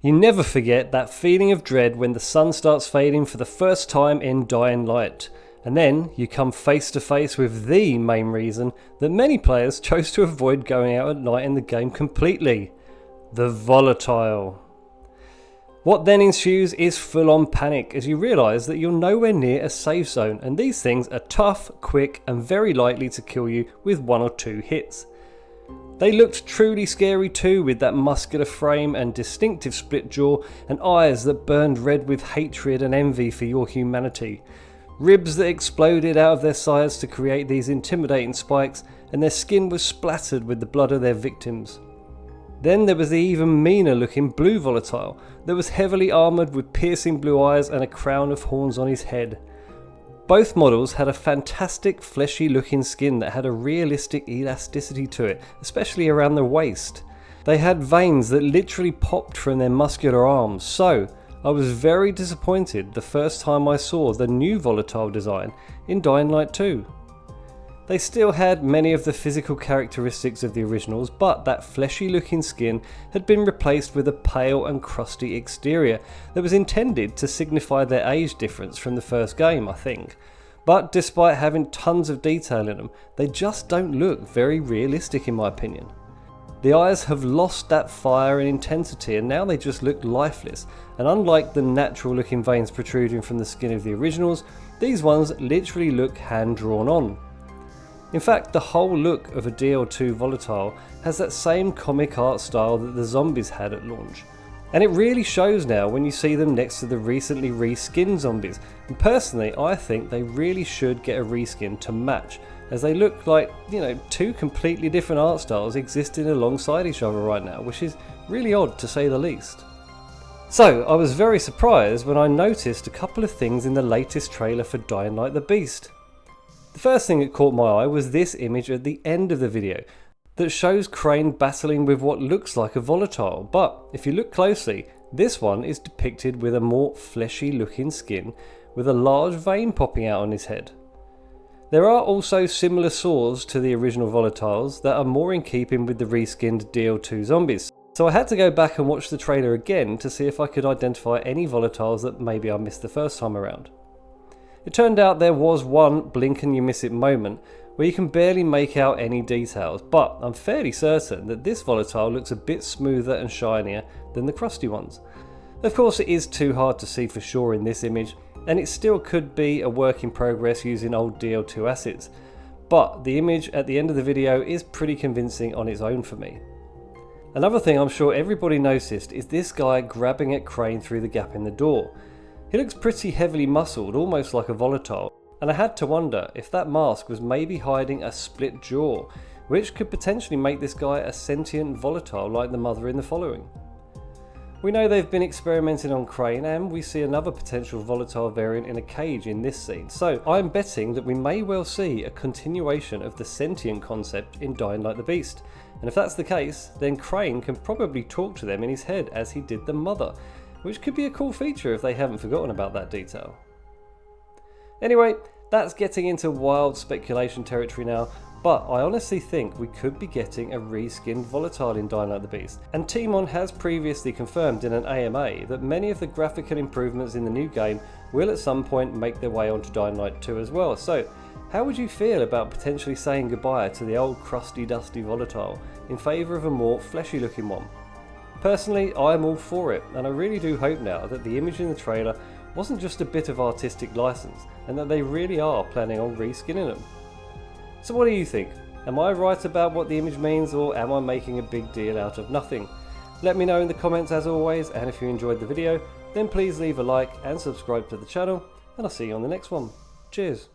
You never forget that feeling of dread when the sun starts fading for the first time in Dying Light, and then you come face to face with the main reason that many players chose to avoid going out at night in the game completely: the Volatile. What then ensues is full-on panic as you realise that you're nowhere near a safe zone, and these things are tough, quick and very likely to kill you with 1 or 2 hits. They looked truly scary too, with that muscular frame and distinctive split jaw and eyes that burned red with hatred and envy for your humanity. Ribs that exploded out of their sides to create these intimidating spikes, and their skin was splattered with the blood of their victims. Then there was the even meaner looking blue Volatile that was heavily armoured with piercing blue eyes and a crown of horns on his head. Both models had a fantastic fleshy looking skin that had a realistic elasticity to it, especially around the waist. They had veins that literally popped from their muscular arms, so I was very disappointed the first time I saw the new Volatile design in Dying Light 2. They still had many of the physical characteristics of the originals, but that fleshy looking skin had been replaced with a pale and crusty exterior that was intended to signify their age difference from the first game, I think. But despite having tons of detail in them, they just don't look very realistic in my opinion. The eyes have lost that fire and intensity, and now they just look lifeless, and unlike the natural looking veins protruding from the skin of the originals, these ones literally look hand drawn on. In fact, the whole look of a DL2 Volatile has that same comic art style that the zombies had at launch. And it really shows now when you see them next to the recently reskinned zombies. And personally, I think they really should get a reskin to match, as they look like, two completely different art styles existing alongside each other right now, which is really odd to say the least. So, I was very surprised when I noticed a couple of things in the latest trailer for Dying Light the Beast. The first thing that caught my eye was this image at the end of the video that shows Crane battling with what looks like a Volatile, but if you look closely, this one is depicted with a more fleshy looking skin with a large vein popping out on his head. There are also similar saws to the original Volatiles that are more in keeping with the reskinned DL2 zombies, so I had to go back and watch the trailer again to see if I could identify any Volatiles that maybe I missed the first time around. It turned out there was one blink and you miss it moment where you can barely make out any details, but I'm fairly certain that this Volatile looks a bit smoother and shinier than the crusty ones. Of course, it is too hard to see for sure in this image, and it still could be a work in progress using old DL2 assets, but the image at the end of the video is pretty convincing on its own for me. Another thing I'm sure everybody noticed is this guy grabbing at Crane through the gap in the door. He looks pretty heavily muscled, almost like a Volatile, and I had to wonder if that mask was maybe hiding a split jaw, which could potentially make this guy a sentient Volatile like the mother in the following. We know they've been experimenting on Crane, and we see another potential Volatile variant in a cage in this scene, so I'm betting that we may well see a continuation of the sentient concept in Dying Light the Beast, and if that's the case, then Crane can probably talk to them in his head as he did the mother, which could be a cool feature if they haven't forgotten about that detail. Anyway, that's getting into wild speculation territory now, but I honestly think we could be getting a reskinned Volatile in Dying Light the Beast, and Timon has previously confirmed in an AMA that many of the graphical improvements in the new game will at some point make their way onto Dying Light 2 as well, so how would you feel about potentially saying goodbye to the old crusty dusty Volatile in favour of a more fleshy looking one? Personally, I am all for it, and I really do hope now that the image in the trailer wasn't just a bit of artistic license, and that they really are planning on reskinning them. So what do you think? Am I right about what the image means, or am I making a big deal out of nothing? Let me know in the comments as always, and if you enjoyed the video, then please leave a like and subscribe to the channel, and I'll see you on the next one. Cheers!